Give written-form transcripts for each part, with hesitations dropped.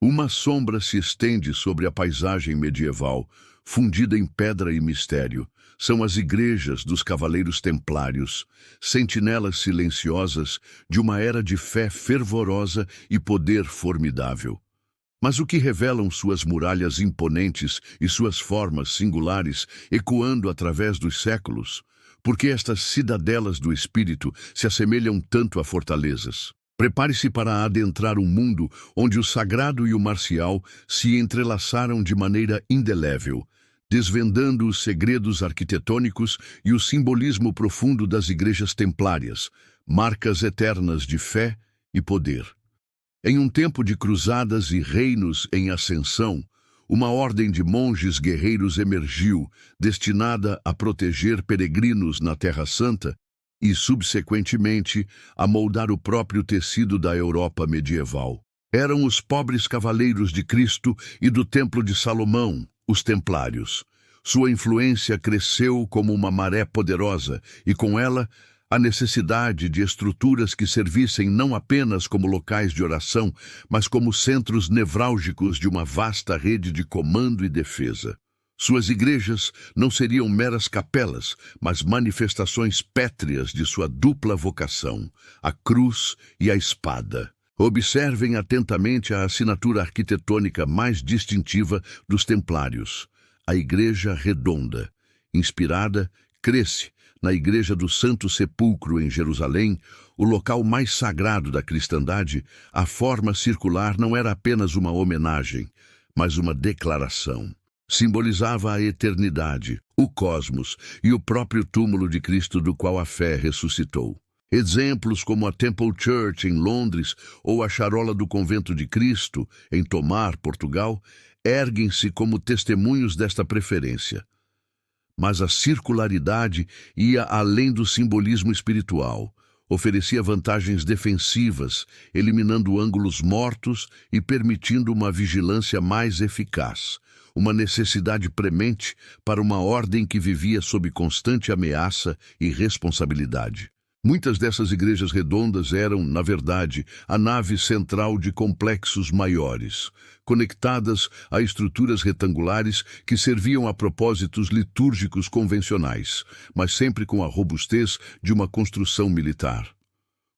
Uma sombra se estende sobre a paisagem medieval, fundida em pedra e mistério. São as igrejas dos cavaleiros templários, sentinelas silenciosas de uma era de fé fervorosa e poder formidável. Mas o que revelam suas muralhas imponentes e suas formas singulares, ecoando através dos séculos? Porque estas cidadelas do espírito se assemelham tanto a fortalezas. Prepare-se para adentrar um mundo onde o sagrado e o marcial se entrelaçaram de maneira indelével, desvendando os segredos arquitetônicos e o simbolismo profundo das igrejas templárias, marcas eternas de fé e poder. Em um tempo de cruzadas e reinos em ascensão, uma ordem de monges guerreiros emergiu, destinada a proteger peregrinos na Terra Santa e, subsequentemente, a moldar o próprio tecido da Europa medieval. Eram os pobres cavaleiros de Cristo e do Templo de Salomão, os Templários. Sua influência cresceu como uma maré poderosa e, com ela, a necessidade de estruturas que servissem não apenas como locais de oração, mas como centros nevrálgicos de uma vasta rede de comando e defesa. Suas igrejas não seriam meras capelas, mas manifestações pétreas de sua dupla vocação, a cruz e a espada. Observem atentamente a assinatura arquitetônica mais distintiva dos templários, a Igreja Redonda. Inspirada, cresce na Igreja do Santo Sepulcro em Jerusalém, o local mais sagrado da cristandade. A forma circular não era apenas uma homenagem, mas uma declaração. Simbolizava a eternidade, o cosmos e o próprio túmulo de Cristo do qual a fé ressuscitou. Exemplos como a Temple Church em Londres ou a Charola do Convento de Cristo em Tomar, Portugal, erguem-se como testemunhos desta preferência. Mas a circularidade ia além do simbolismo espiritual. Oferecia vantagens defensivas, eliminando ângulos mortos e permitindo uma vigilância mais eficaz. Uma necessidade premente para uma ordem que vivia sob constante ameaça e responsabilidade. Muitas dessas igrejas redondas eram, na verdade, a nave central de complexos maiores, conectadas a estruturas retangulares que serviam a propósitos litúrgicos convencionais, mas sempre com a robustez de uma construção militar.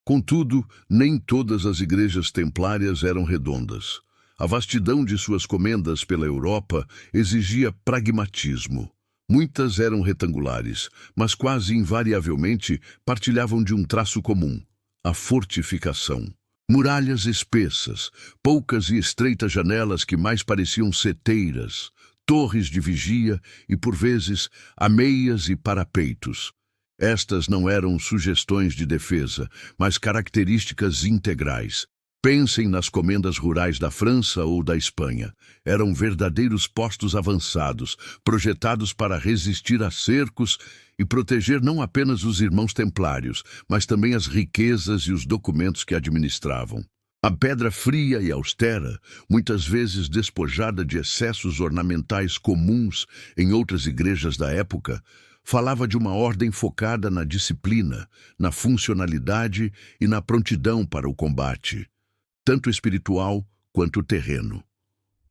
Contudo, nem todas as igrejas templárias eram redondas. A vastidão de suas comendas pela Europa exigia pragmatismo. Muitas eram retangulares, mas quase invariavelmente partilhavam de um traço comum: a fortificação. Muralhas espessas, poucas e estreitas janelas que mais pareciam seteiras, torres de vigia e, por vezes, ameias e parapeitos. Estas não eram sugestões de defesa, mas características integrais. Pensem nas comendas rurais da França ou da Espanha. Eram verdadeiros postos avançados, projetados para resistir a cercos e proteger não apenas os irmãos templários, mas também as riquezas e os documentos que administravam. A pedra fria e austera, muitas vezes despojada de excessos ornamentais comuns em outras igrejas da época, falava de uma ordem focada na disciplina, na funcionalidade e na prontidão para o combate, tanto espiritual quanto terreno.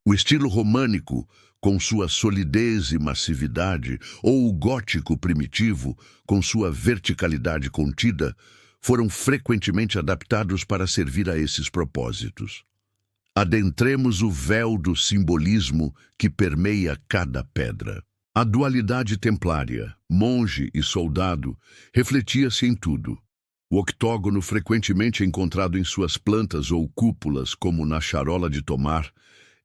O estilo românico, com sua solidez e massividade, ou o gótico primitivo, com sua verticalidade contida, foram frequentemente adaptados para servir a esses propósitos. Adentremos o véu do simbolismo que permeia cada pedra. A dualidade templária, monge e soldado, refletia-se em tudo. O octógono, frequentemente encontrado em suas plantas ou cúpulas, como na Charola de Tomar,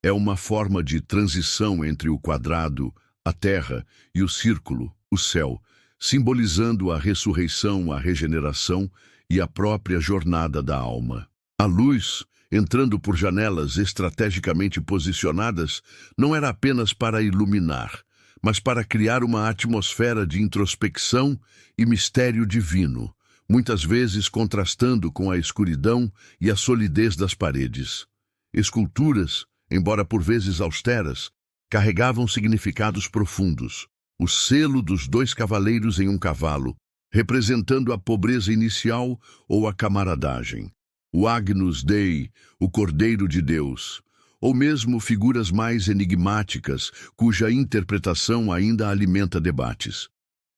é uma forma de transição entre o quadrado, a terra, e o círculo, o céu, simbolizando a ressurreição, a regeneração e a própria jornada da alma. A luz, entrando por janelas estrategicamente posicionadas, não era apenas para iluminar, mas para criar uma atmosfera de introspecção e mistério divino, muitas vezes contrastando com a escuridão e a solidez das paredes. Esculturas, embora por vezes austeras, carregavam significados profundos. O selo dos 2 cavaleiros em um cavalo, representando a pobreza inicial ou a camaradagem. O Agnus Dei, o Cordeiro de Deus, ou mesmo figuras mais enigmáticas, cuja interpretação ainda alimenta debates.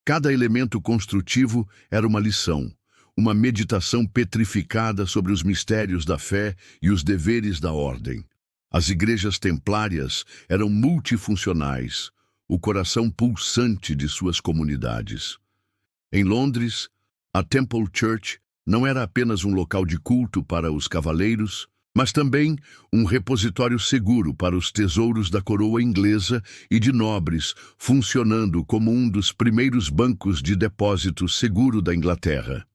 Cada elemento construtivo era uma lição, uma meditação petrificada sobre os mistérios da fé e os deveres da ordem. As igrejas templárias eram multifuncionais, o coração pulsante de suas comunidades. Em Londres, a Temple Church não era apenas um local de culto para os cavaleiros, mas também um repositório seguro para os tesouros da coroa inglesa e de nobres, funcionando como um dos primeiros bancos de depósito seguro da Inglaterra.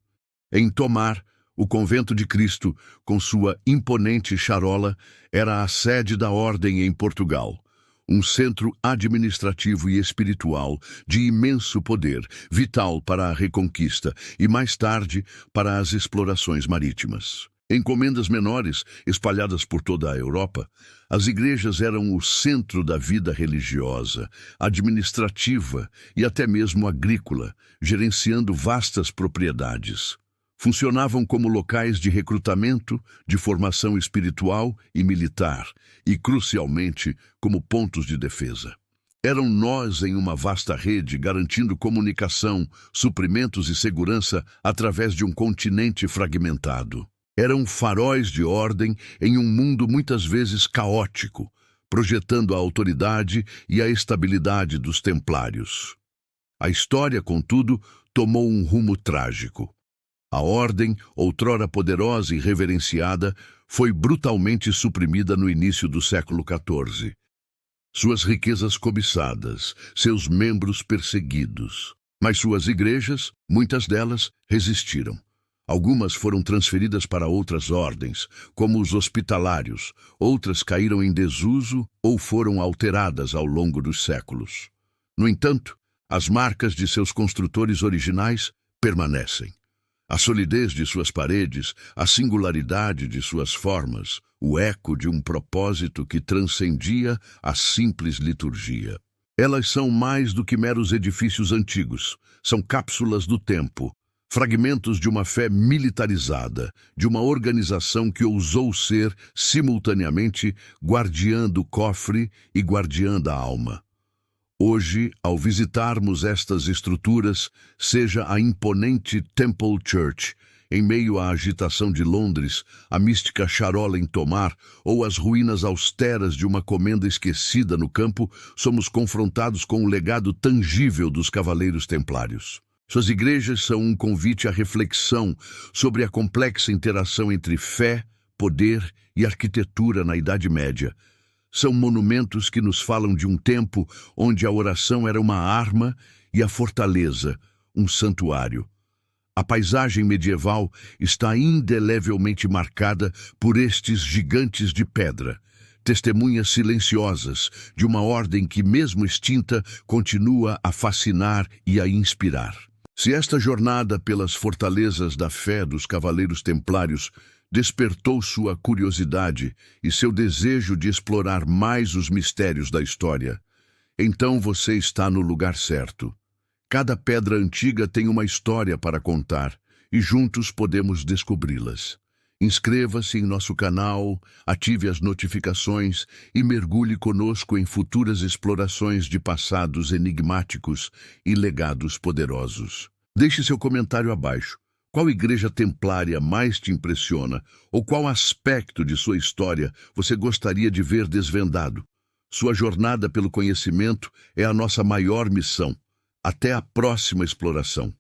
Em Tomar, o Convento de Cristo, com sua imponente charola, era a sede da ordem em Portugal, um centro administrativo e espiritual de imenso poder, vital para a reconquista e, mais tarde, para as explorações marítimas. Encomendas menores, espalhadas por toda a Europa, as igrejas eram o centro da vida religiosa, administrativa e até mesmo agrícola, gerenciando vastas propriedades. Funcionavam como locais de recrutamento, de formação espiritual e militar, e, crucialmente, como pontos de defesa. Eram nós em uma vasta rede, garantindo comunicação, suprimentos e segurança através de um continente fragmentado. Eram faróis de ordem em um mundo muitas vezes caótico, projetando a autoridade e a estabilidade dos templários. A história, contudo, tomou um rumo trágico. A ordem, outrora poderosa e reverenciada, foi brutalmente suprimida no início do século XIV. Suas riquezas cobiçadas, seus membros perseguidos. Mas suas igrejas, muitas delas, resistiram. Algumas foram transferidas para outras ordens, como os hospitalários, outras caíram em desuso ou foram alteradas ao longo dos séculos. No entanto, as marcas de seus construtores originais permanecem. A solidez de suas paredes, a singularidade de suas formas, o eco de um propósito que transcendia a simples liturgia. Elas são mais do que meros edifícios antigos, são cápsulas do tempo, fragmentos de uma fé militarizada, de uma organização que ousou ser, simultaneamente, guardiã do cofre e guardiã da alma. Hoje, ao visitarmos estas estruturas, seja a imponente Temple Church, em meio à agitação de Londres, a mística charola em Tomar ou as ruínas austeras de uma comenda esquecida no campo, somos confrontados com o legado tangível dos cavaleiros templários. Suas igrejas são um convite à reflexão sobre a complexa interação entre fé, poder e arquitetura na Idade Média. São monumentos que nos falam de um tempo onde a oração era uma arma e a fortaleza, um santuário. A paisagem medieval está indelevelmente marcada por estes gigantes de pedra, testemunhas silenciosas de uma ordem que, mesmo extinta, continua a fascinar e a inspirar. Se esta jornada pelas fortalezas da fé dos cavaleiros templários despertou sua curiosidade e seu desejo de explorar mais os mistérios da história, então você está no lugar certo. Cada pedra antiga tem uma história para contar e juntos podemos descobri-las. Inscreva-se em nosso canal, ative as notificações e mergulhe conosco em futuras explorações de passados enigmáticos e legados poderosos. Deixe seu comentário abaixo. Qual igreja templária mais te impressiona? Ou qual aspecto de sua história você gostaria de ver desvendado? Sua jornada pelo conhecimento é a nossa maior missão. Até a próxima exploração.